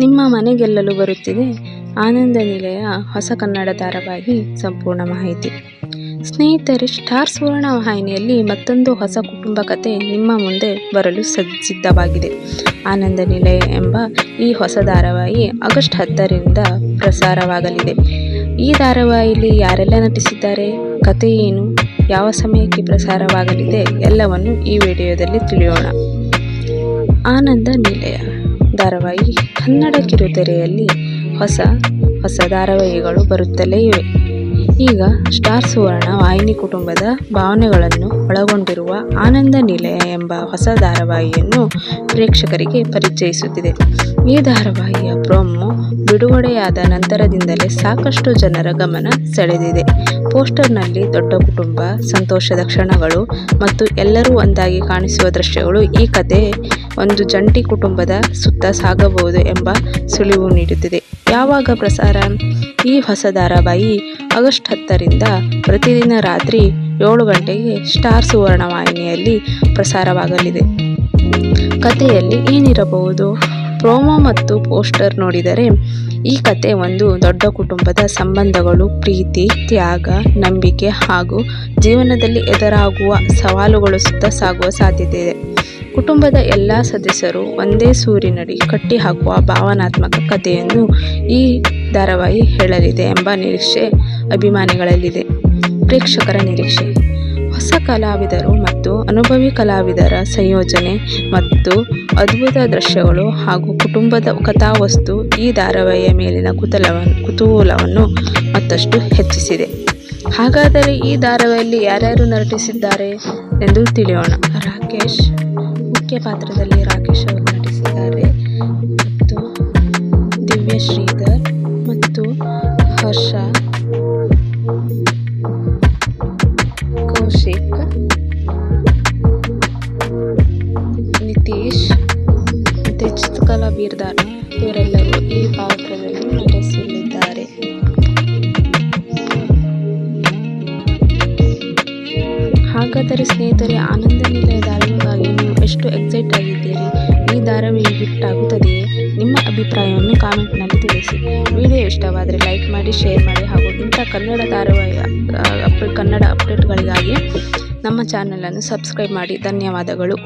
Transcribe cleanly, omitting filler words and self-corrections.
ನಿಮ್ಮ ಮನೆಗೆಲ್ಲಲು ಬರುತ್ತಿದೆ ಆನಂದ ನಿಲಯ ಹೊಸ ಕನ್ನಡ ಧಾರಾವಾಹಿ ಸಂಪೂರ್ಣ ಮಾಹಿತಿ. ಸ್ನೇಹಿತರೆ, ಸ್ಟಾರ್ ಸುವರ್ಣ ವಾಹಿನಿಯಲ್ಲಿ ಮತ್ತೊಂದು ಹೊಸ ಕುಟುಂಬ ಕಥೆ ನಿಮ್ಮ ಮುಂದೆ ಬರಲು ಸಿದ್ಧವಾಗಿದೆ. ಆನಂದ ನಿಲಯ ಎಂಬ ಈ ಹೊಸ ಧಾರಾವಾಹಿ ಆಗಸ್ಟ್ 10ರಿಂದ ಪ್ರಸಾರವಾಗಲಿದೆ. ಈ ಧಾರಾವಾಹಿಯಲ್ಲಿ ಯಾರೆಲ್ಲ ನಟಿಸಿದ್ದಾರೆ, ಕಥೆ ಏನು, ಯಾವ ಸಮಯಕ್ಕೆ ಪ್ರಸಾರವಾಗಲಿದೆ ಎಲ್ಲವನ್ನು ಈ ವಿಡಿಯೋದಲ್ಲಿ ತಿಳಿಯೋಣ. ಆನಂದ ನಿಲಯ ಧಾರಾವಾಹಿ ಕನ್ನಡ ಕಿರುತೆರೆಯಲ್ಲಿ ಹೊಸ ಧಾರಾವಾಹಿಗಳು ಬರುತ್ತಲೇ ಇವೆ. ಈಗ ಸ್ಟಾರ್ ಸುವರ್ಣ ವಾಹಿನಿ ಕುಟುಂಬದ ಭಾವನೆಗಳನ್ನು ಒಳಗೊಂಡಿರುವ ಆನಂದ ನಿಲಯ ಎಂಬ ಹೊಸ ಧಾರಾವಾಹಿಯನ್ನು ಪ್ರೇಕ್ಷಕರಿಗೆ ಪರಿಚಯಿಸುತ್ತಿದೆ. ಈ ಧಾರಾವಾಹಿಯ ಪ್ರೊಮೋ ಬಿಡುಗಡೆಯಾದ ನಂತರದಿಂದಲೇ ಸಾಕಷ್ಟು ಜನರ ಗಮನ ಸೆಳೆದಿದೆ. ಪೋಸ್ಟರ್ನಲ್ಲಿ ದೊಡ್ಡ ಕುಟುಂಬ, ಸಂತೋಷದ ಕ್ಷಣಗಳು ಮತ್ತು ಎಲ್ಲರೂ ಒಂದಾಗಿ ಕಾಣಿಸುವ ದೃಶ್ಯಗಳು ಈ ಕಥೆ ಒಂದು ಜಂಟಿ ಕುಟುಂಬದ ಸುತ್ತ ಸಾಗಬಹುದು ಎಂಬ ಸುಳಿವು ನೀಡುತ್ತಿದೆ. ಯಾವಾಗ ಪ್ರಸಾರ? ಈ ಹೊಸ ಧಾರಾವಾಹಿ ಆಗಸ್ಟ್ 10ರಿಂದ ಪ್ರತಿದಿನ ರಾತ್ರಿ 7 ಗಂಟೆಗೆ ಸ್ಟಾರ್ ಸುವರ್ಣ ವಾಹಿನಿಯಲ್ಲಿ ಪ್ರಸಾರವಾಗಲಿದೆ. ಕಥೆಯಲ್ಲಿ ಏನಿರಬಹುದು? ಪ್ರೋಮೋ ಮತ್ತು ಪೋಸ್ಟರ್ ನೋಡಿದರೆ ಈ ಕತೆ ಒಂದು ದೊಡ್ಡ ಕುಟುಂಬದ ಸಂಬಂಧಗಳು, ಪ್ರೀತಿ, ತ್ಯಾಗ, ನಂಬಿಕೆ ಹಾಗೂ ಜೀವನದಲ್ಲಿ ಎದುರಾಗುವ ಸವಾಲುಗಳು ಸುತ್ತ ಸಾಗುವ ಸಾಧ್ಯತೆ ಇದೆ. ಕುಟುಂಬದ ಎಲ್ಲ ಸದಸ್ಯರು ಒಂದೇ ಸೂರಿನಡಿ ಕಟ್ಟಿಹಾಕುವ ಭಾವನಾತ್ಮಕ ಕಥೆಯನ್ನು ಈ ಧಾರಾವಾಹಿ ಹೇಳಲಿದೆ ಎಂಬ ನಿರೀಕ್ಷೆ ಅಭಿಮಾನಿಗಳಲ್ಲಿದೆ. ಪ್ರೇಕ್ಷಕರ ನಿರೀಕ್ಷೆ: ಹೊಸ ಕಲಾವಿದರು ಮತ್ತು ಅನುಭವಿ ಕಲಾವಿದರ ಸಂಯೋಜನೆ ಮತ್ತು ಅದ್ಭುತ ದೃಶ್ಯಗಳು ಹಾಗೂ ಕುಟುಂಬದ ಕಥಾವಸ್ತು ಈ ಧಾರಾವಾಹಿಯ ಮೇಲಿನ ಕುತೂಹಲವನ್ನು ಮತ್ತಷ್ಟು ಹೆಚ್ಚಿಸಿದೆ. ಹಾಗಾದರೆ ಈ ಧಾರಾವಾಹಿಯಲ್ಲಿ ಯಾರ್ಯಾರು ನಟಿಸಿದ್ದಾರೆ ಎಂದು ತಿಳಿಯೋಣ. ರಾಕೇಶ್ ಮುಖ್ಯ ಪಾತ್ರದಲ್ಲಿ ರಾಕೇಶ್ ಅವರು ನಟಿಸಿದ್ದಾರೆ ಮತ್ತು ದಿವ್ಯ ಶ್ರೀಧರ್ ಮತ್ತು ಹರ್ಷ, ಕೌಶಿಕ್, ನಿತೀಶ್ ಮತ್ತು ಚಿತ್ರಕಲಾ ಬೀರ್ದಾರ್ ಇವರೆಲ್ಲರೂ ಈ ಪಾತ್ರದಲ್ಲಿ ನಟಿಸಲಿದ್ದಾರೆ. ಹಾಗಾದರೆ ಸ್ನೇಹಿತರೆ, ಆನಂದ ನಿಲಯ ಧಾರಾವಾಹಿಗಾಗಿ ನೀವು ಎಷ್ಟು ಎಕ್ಸೈಟ್ ಆಗಿದ್ದೀರಿ? ಈ ಧಾರಾವಾಹಿ ಹಿಟ್ ಆಗುತ್ತದೆಯೇ? ನಿಮ್ಮ ಅಭಿಪ್ರಾಯವನ್ನು ಕಾಮೆಂಟ್ನಲ್ಲಿ ತಿಳಿಸಿ. ವಿಡಿಯೋ ಇಷ್ಟವಾದರೆ ಲೈಕ್ ಮಾಡಿ, ಶೇರ್ ಮಾಡಿ ಹಾಗೂ ಇಂಥ ಕನ್ನಡ ಧಾರಾವಾಹಿ ಕನ್ನಡ ಅಪ್ಡೇಟ್ಗಳಿಗಾಗಿ ನಮ್ಮ ಚಾನಲನ್ನು ಸಬ್ಸ್ಕ್ರೈಬ್ ಮಾಡಿ. ಧನ್ಯವಾದಗಳು.